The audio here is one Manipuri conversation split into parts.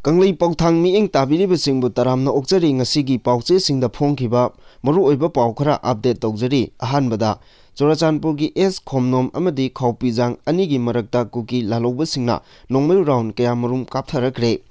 Kangla pauthang mieng tabiribasingbu taramna okjari ngasigi pauchesingda phongkhiba maruoiba pau khara update tawjari. Ahanbada Churachandpurgi S Khomnom amadi Khaupijang anigi marakta Kuki lalobasingna Nongmei round kaya marum kaptharakhre.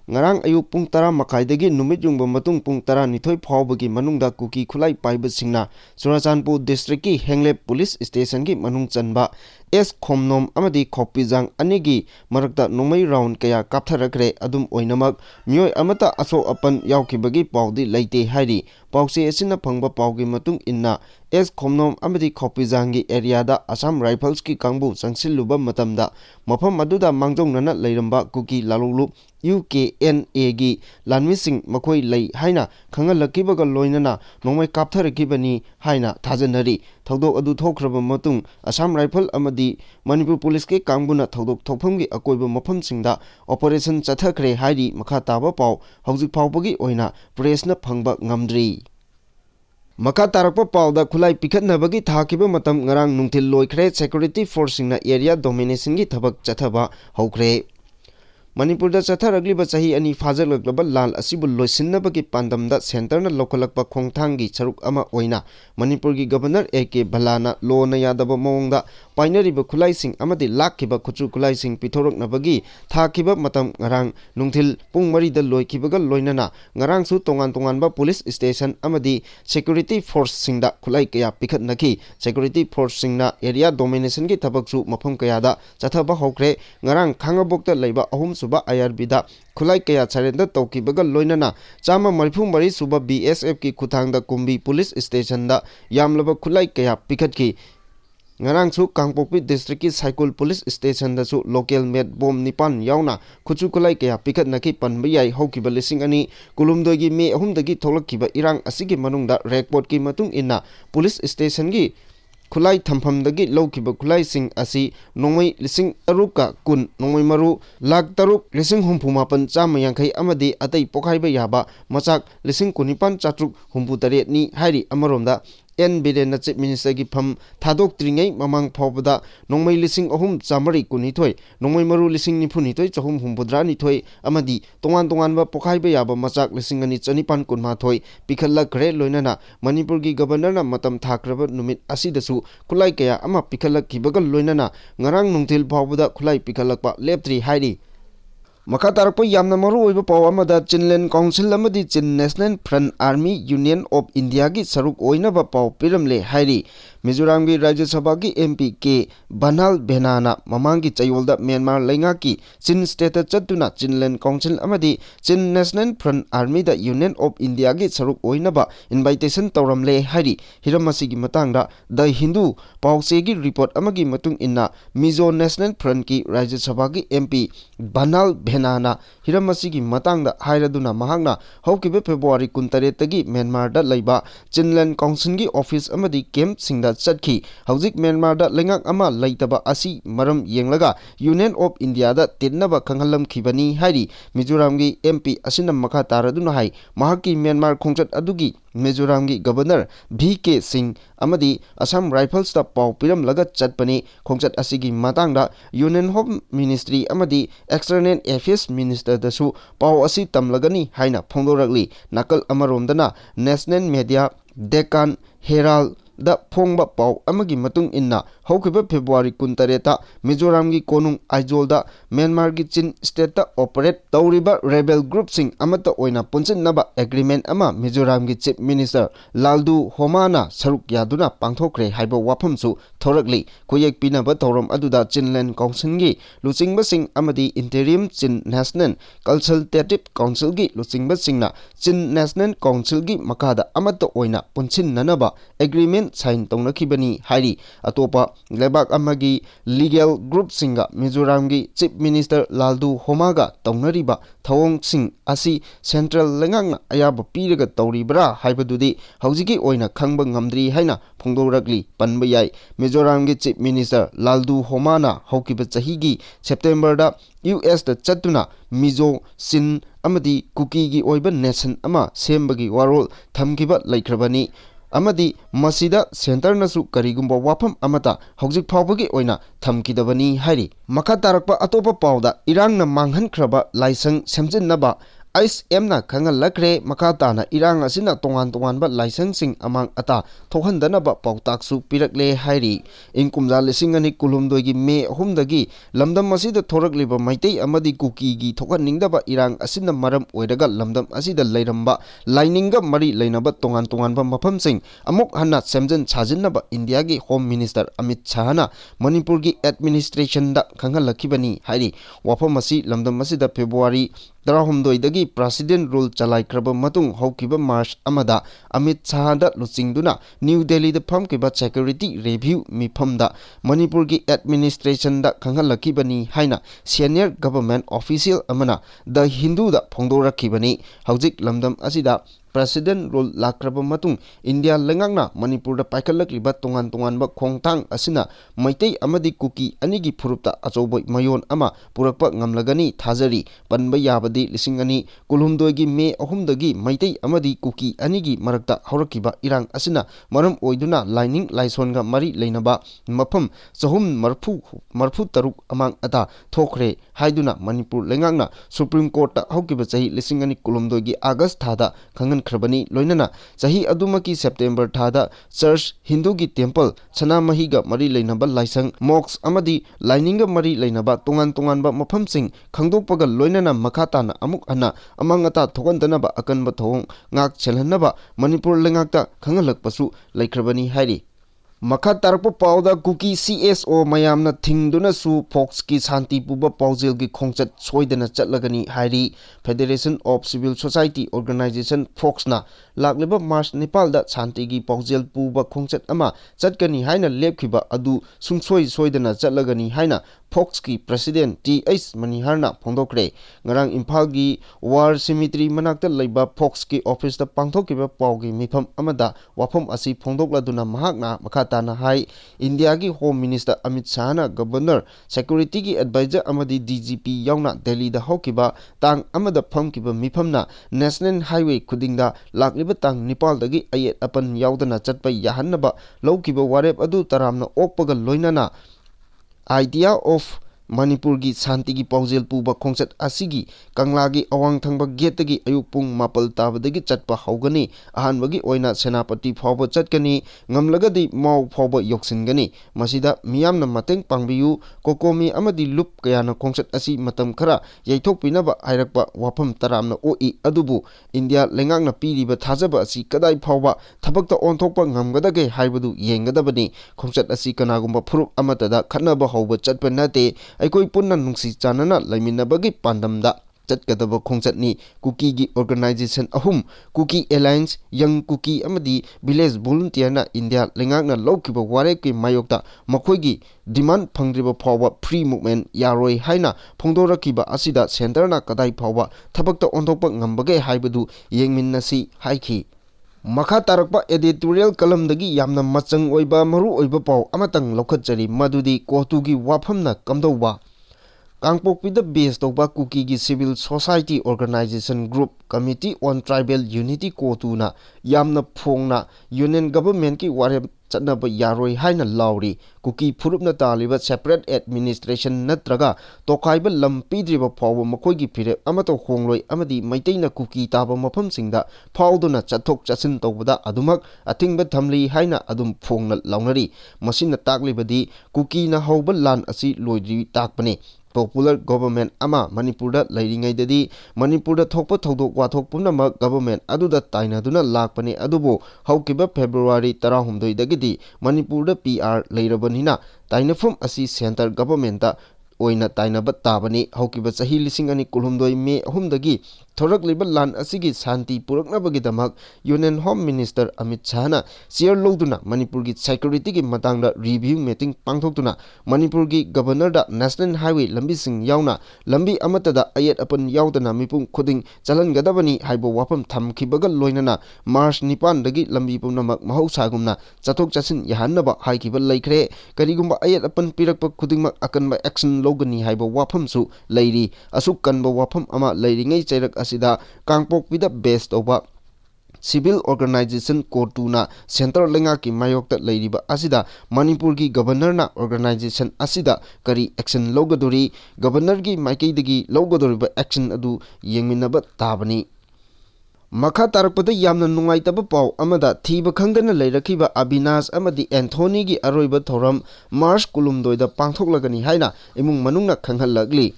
Ngarang ayuk pung 10 makaidagi numit yungba matung pung 12 phawbagi manungda Kuki khulai paibasingna Churachandpur district ki Henglep police station ki manung chanba S Khomnom amadi Khaupijang anigi marakta Nongmei round kaya kaptharakhre adum oinamak mioi amata aso apan yaukibagi paudi leite hairi pauche asina phangba paugi matung inna S Khomnom amadi Khaupijang gi area da Assam Rifles ki kangbu changsilluba matamda mafam aduda mangjongna leiramba Kuki lalulu UKNA gi lanmising makhoi lei haina khangalakkibaga loinana nongmai kaptharakibani haina thajanari thodok adu thokraba matung Assam Rifle amadi Manipur police ke kangbuna thodok thokphamgi akoiba mafamsingda operation chathakre hairi makha taba pau hojik phawbagi oina press na phangba ngamdri Maka tarakpa pauda khulai pikhatnabagi thakiba matam ngarang nungthil loikhre security force singna area domination gi thabak chathaba hokre Manipur da chatharagli chahi ani fajalakba lal asibul loisinnabagi pandamda center na lokalakpa khongthangi charuk ama oina Manipur gi governor AK Balana lona yadaba mongda painariba khulaising amadi lakkiba khuchu khulaising pithoraknabagi thakiba matam ngarang nungthil pung 3 da loikibaga loinana ngarang su tongan ba police station amadi security force singda khulai kaya pikhatnaki security force singna area domination gi thabaksu mafam kaya da chathaba hokre ngarang khangabokta leiba ahum suba IRB da khulai kaya charenda tawkibaga loinana chama marifumari suba BSF ki khuthangda kumbi police station da yamlaba khulai kaya pikhatki ngarang su Kangpokpi district ki Cycle police station da su local made bomb nipan yauna khuchu khulai kaya pikhatnaki panba yai hokiba lising ani kulumdoi me ahum dagi tholakkiba irang asigi manungda report ki matung inna police station gi khulai thampham dagi lawkiba khulai sing asi nongmai lising aruka kun nongmai maru lakh taruk lising humpumapan chama yangkhai amadi atai pokhaiba yaba machak lising kunipan chatruk humputare ni hairi amaromda N Birena Chief Minister ki pham thadok tringai mamang phawbada nongmai lising ahum chamari kunithoi nongmai maru lising niphunithoi chahum humpudra nithoi amadi tongan ba pokhaiba yaba machak lising ani chanipan kunma thoi pikhalla kre loinana Manipur gi governor na matam thakraba numit asidasu khulai kaya ama pikhalla kibaga loinana ngarang nungthil phawbada khulai pikhalakpa leptri hairi Makha tarakpa yamna maru oiba paw amada Chinland Council amadi Chin National Front Army Union of India gi saruk oinaba paw piramle hairi Mizoram gi Rajya Sabha gi MP K Banal Benana mamangi chayolda Myanmar lainga ki Chin state chatuna Chinland Council amadi Chin National Front Army da Union of India gi saruk oinaba invitation tawramle hairi hiramasi gi matangda The Hindu pawse gi report amagi matung inna Mizo National Front ki Rajya Sabha gi MP Banal Benana hiramasi gi matangda hairaduna mahangna haukibe February 28 tagi Myanmar da laiba Chinland Council gi office amadi camp singda chatki hauzik Myanmar da lengak ama laitaba asi maram yenglaga Union of India da tinnaba khanghalam khibani hairi Mizoram gi MP asina makha taraduna hai mahaki Myanmar khongchat adugi Mizoram gi governor VK Singh amadi Assam Rifles da paw piram laga chatpani khongchat asigi matangda Union Home Ministry amadi External Affairs Minister da su paw asi tamlagani haina phongdorakli nakal amaromdana National Media Deccan Herald da phongba paw amagi matung inna haukiba February 28 ta Mizoram gi konung Aizol da Myanmar gi Chin state ta operate tawriba rebel group sing amata oina punchinaba agreement ama Mizoram gi Chief Minister Laldu Homana saruk yaduna pangthokre haiba waphamsu thorakli kuyek pinaba tawram aduda Chinland Council gi luchingba sing amadi interim Chin National Consultative Council gi luchingba singna Chin National Council gi makada amata oina punchin nanaba agreement sign tongnakibani hairi atopa lebak amagi legal group singa Mizoram gi Chief Minister Laldu Homaga tongnariba thawong sing asi central lengangna ayaba piraga tawribra haibadudi haujiki oina khangba ngamdri haina phongdorakli panba yai Mizoram gi Chief Minister Laldu Homana haukiba chahi gi September da US da chatuna Mizo Sin amadi Kuki gi oiba nation ama sembagi warol thamkiba laikhrabani amadi masida center nasu karigumba wafam amata hojik phawbagi oina thamkidabani hairi makha tarakpa atopa pawda irangna manghankraba laisang semjinnaba ISM Kangla Makatana Irang Asina Tongan but licensing among Ata Tohandanaba Pautaksu Pirakle Hairi in Kumza Lissingani Kulumdogi Me Humdagi Lamdam Masida Torak Liba Maite Amadi Kuki Tokan Ningdaba Irang Asina Maram Wedaga Lamdam Asida Lairamba Lininga Mari Lainaba Tongan Mapam Sing Amok Hanat Semjan Chajinaba Indiagi Home Minister Amit Chahana Manipurgi Administration da Kangala Kibani Hairi Wapamasi Lamdam Masida February Darahumdoidagi President rule Chalaikraba Matung Hokiba March Amada Amit Chahada Luchingduna New Delhi the Pumkiba Security Review Mipamda Manipurgi Administration da Kangalakibani Haina Senior Government Official Amana the Hindu da Pongdora Kibani Haujik Lamdam Asida President rule Lakraba Matung India Lengangna Manipur da Paikalakliba Tongan ba Khongtang Asina Maitei Amadi Kuki Anigi Purupta Achoboy Mayon Ama Purakpa Ngamlagani Thazari Panba Yabadi Lisingani Kulumdoigi Me Ahumdagi Maitei Amadi Kuki Anigi Marakta Horakiba Irang Asina Maram Oiduna Lining Laisonga Mari Leinaba Mapam Sahum Marfu Taruk Amang Ata Thokre Haiduna Manipur Lengangna Supreme Court Hokiba Chahi Lisingani Kulumdoigi August Thada Kangan Krabani Loinana Sahi Adumaki September Thada Church Hindugi Temple Chana Mahiga Mari Lainaba Laisang Mox Amadi Lininga Mari Lainaba Tongan ba Mapam Sing Khangdokpaga Loinana Makatana Amuk Ana Amangata Thogandanaba Akanba Thong Ngak Chelhanaba Manipur Lengakta Kangalakpasu Laikrabani Hairi Makha tarakpa pawda Kuki CSO mayamna thingduna su Fox ki Santi puba paujel gi khongchat soidana chatlagani hairi Federation of Civil Society Organization Fox na lakleba March Nepal da Santi gi paujel puba khongchat ama chatkani haina lepkhiba adu sungsoi soidana chatlagani haina Fox ki President T.H. Maniharna phongdokre ngarang Imphal gi War Cemetery manakta leiba Fox ki office da pangthokiba pawgi mifam amada wafam asi phongdokladuna mahakna makatana hai India gi Home Minister Amit Shahna Governor Security gi Advisor amadi DGP yauna Delhi da hokiba tang amada phamkiba mifamna National Highway khudingda lakliba tang Nepal dagi ayet apan yaudana chatpa yahannaba laukiba warep adu taramna okpaga loinana Idea of Manipur gi Santi gi paujel puba khongchat asigi Kangla gi awang thangba gate gi ayuk pung mapal tabadagi chatpa haugani ahanbagi oina senapati phawba chatkani ngamlagadi mau phawba yoksingani masida miyamna mateng pangbiyu kokomi amadi lup kayana khongchat asi matam khara yaithokpinaba airakpa wafam taramna oi adubu India lengakna piriba thajaba asi kadai phawba thabakta onthokpa ngamgadage haibadu yengadabani khongchat asi kanagumba phurup amatada khatnaba hauba chatpa nate Aikoi punna nungsi chanana laiminabagi pandamda chatgadaba khongchatni Kuki gi organization ahum Kuki Alliance Young Kuki amadi Village Volunteer na India lengakna laukiba warek ki mayokta makhoigi demand phangriba phawba free movement yaroi haina phongdorakiba asida center na kadai phawba thabakta onthokpa ngambage haibadu yengminnasi haiki Makha tarakpa editorial kalamdagi yamna machang oiba maru oiba paw amatang lokhatjari madudi kohtugi wafamna kamdauba Kangpokpida base toba Kuki gi Civil Society Organization Group Committee on Tribal Unity Kotuna yamna phongna Union Government ki warem chatnaba yaroi haina lauri Kuki phurupna taliba separate administration natraga tokaiba lampidriba phawba makhoigi phire amato hongloi amadi maiteina Kuki taba mafamsingda phawduna chathok chasin tawbada adumak athingba thamli haina adum phongna launari masina taklibadi Kuki na hauba lan asi loidri takpane Popular Government ama Manipurda lairingaidadi Manipurda thokpa thodok wathok punamak government aduda tainaduna lakpane adubo haukiba February 19 dagidi Manipurda PR leirabanina tainafum asi center government ta oina tainaba tabani haukiba chahi lising ani kulhumdoi me ahumdagi thorakliba lan asigi santi puraknabagi damak Union Home Minister Amit Shahna chair loduna Manipur gi security gi matangda review meeting pangthokduna Manipur gi governor da National Highway lambi sing yauna lambi amatada ayet apan yaudana mipum khuding chalangadabani haibo wafam thamkibaga loinana March 9 dagi lambi pumnamak mahausagumna chathok chasin yahannaba haikiba laikre karigumba ayet apan pirakpa khudingmak akanba action logani haibo wafam su lairi asuk kanba wafam ama lairingai chairak asida Kangpokpida base toba Civil Organization Court-na Center Lengaki Mayokta Ladiba Asida, Manipurgi Governor na Organization Asida, Kari Action Logadori, Governor Gi Maikidigi Logadoriba Action Adu Yengminabat Tabani. Makha tarakpada yamna nungaitaba paw amada thiba khangdana leirakiba Abinash amadi Anthony gi aroiba thoram March kulumdoida pangthoklagani haina imung manungna khanghalagli.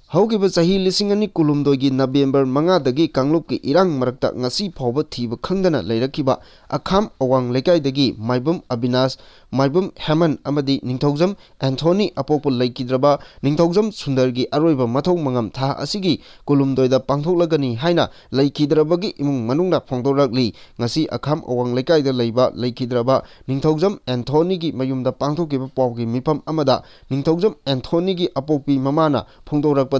Haugiba chahi lising ani kulumdoigi November 5 dagi Kanglupki irang marakta ngasi phawba thiba khangdana leirakiba akham awang lekaidagi maibum Abinash maibum Haman amadi ningthaujam Anthony apokpo leikidraba ningthaujam Sundargi aroiba mathau mangam tha asigi kulumdoida pangthoklagani haina leikidrabagi imung manungna phongdorakli ngasi akham awang lekaida leiba leikidraba ningthaujam Anthony gi mayumda pangthokiba pawgi mifam amada ningthaujam Anthony gi apokpi mamana phongdorakpada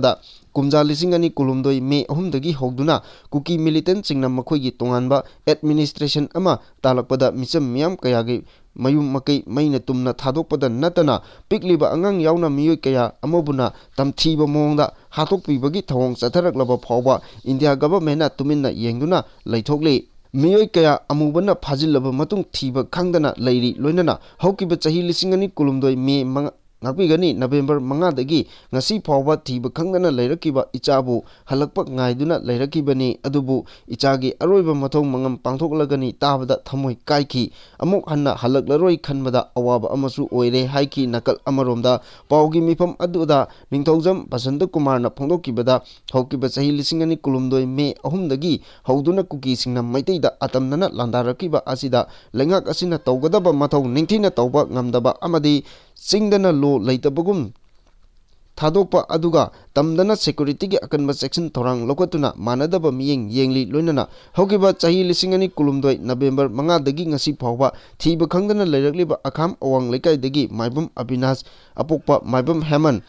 kumja lising ani kulumdoi May 3 dagi hogduna Kuki Millitants singna makhoigi tonganba administration ama talakpada micham miyam kayagi mayum makai maina tumna thadokpada natana pikliba angang yauna miyoi kaya amobuna tamthiba mongda hatokpibagi thawong chatharaklaba phawba India government na tuminna yengduna leithokli miyoi kaya amubana phajillaba matung thiba khangdana leiri loinana haukiba chahi lising ani kulumdoi May ngakpigani November 5 dagi ngasi phawba thiba khangdana leirakiba ichabu halakpa ngaiduna leirakibani adubu ichagi aroiba mathau mangam pangthoklagani tabada thamoi kaikhi amuk hanna halaklaroi khanbada awaba amasu oire haiki nakal amaromda pawgi mifam aduda ningthaujam Basanta Kumarna phongdokibada haukiba chahi lising ani kulumdoi May 3 dagi howduna kuki singna maiteida atamnana landarakiba asida lengak asina tawgadaba mathau ningthina tawba ngamdaba amadi singdana lo leitabagum thadokpa aduga tamdana security gi akanba section thorang lokatuna manadaba miyeng yengli loinana hogiba chahi lising ani kulumdoi November 5 dagi ngasi phawba thiba khangdana leirakliba akham awang lekai dagi maibum Abinash apokpa maibum Haman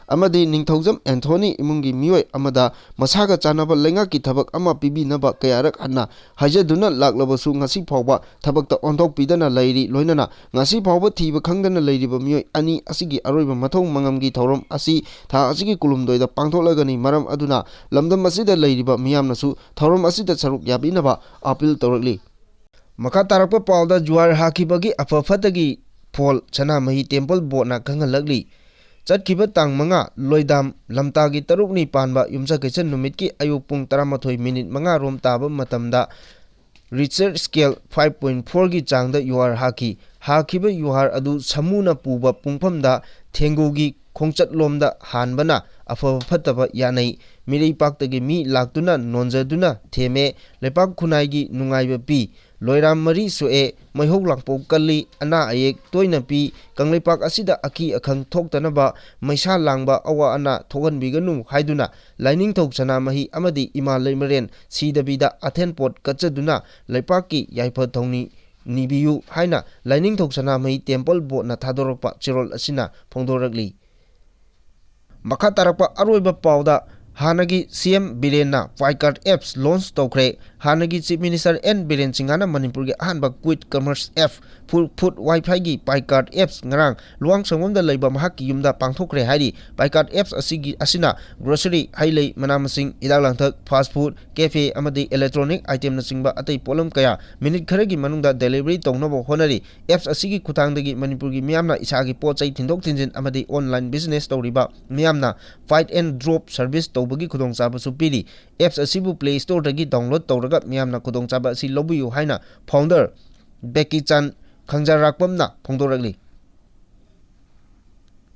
amadi ningthaujam Anthony imungi miyoi amada masaga chanaba lengaki thabak ama pibinaba kayarak hanna hajaduna laklabasu ngasi phawba thabakta onthok pidana leiri loinana ngasi phawba thiba khangdana leiriba miyoi ani asigi aroiba mathau mangamgi thorom asi tha asigi kulumdoida pangtholagani maram aduna lamdam asida leiriba miyamnasu thorom asida saruk yabinaba appeal tawrakli makha tarakpa pawda juar hakibagi afafatagi phol chana mahi temple board na khangalagli Chadkiba tang manga loidam lamtagi tarukni panba yumsa kaisan numitki ayuk pung 13 minute manga rom taba matamda Richter scale 5.4 gi changda yuar hakiba yuar adu samuna puba pungpamda thengogi khongchat lomda hanbana afa phataba yanai mirei paktagi mi laktuna nonjaduna theme lepak khunaigi nungaiba pi loiram mari soe maihok langpo kalli ana ayek toina pi kanglepak asida aki akhang thoktanaba maisa langba awa ana thogan biganu haiduna lining thok chana mahi amadi ima leimaren sidabida athenpot kachaduna leipaki yaipa thongni nibiyu haina lining thok chana mahi temple board na thadorpa chirol asina phongdorakli makha tarakpa aroiba pawda Hanagi CM Birena Ficard apps launch tokre Hanagi Chief Minister N Biren Singana Manipur gi ahanba Quick Commerce app full food wifi gi Ficard apps ngarang luang sangomda leiba mahaki yumda pangthokre hari Ficard apps asigi asina grocery hailei manamasing idalangthak fast food cafe amadi electronic item na singba atai polam kaya minute kharagi manungda delivery tongnabo honari apps asigi khutangdagi Manipur gi miyamna isagi pochai thindok thinjin amadi online business tawriba miyamna fight and drop service bagi khudong chaba su piri apps asibu play store dagi download tawraga miyamna khudong chaba asi lobuyu haina founder Becky Chan khangjarakpamna phongdorakli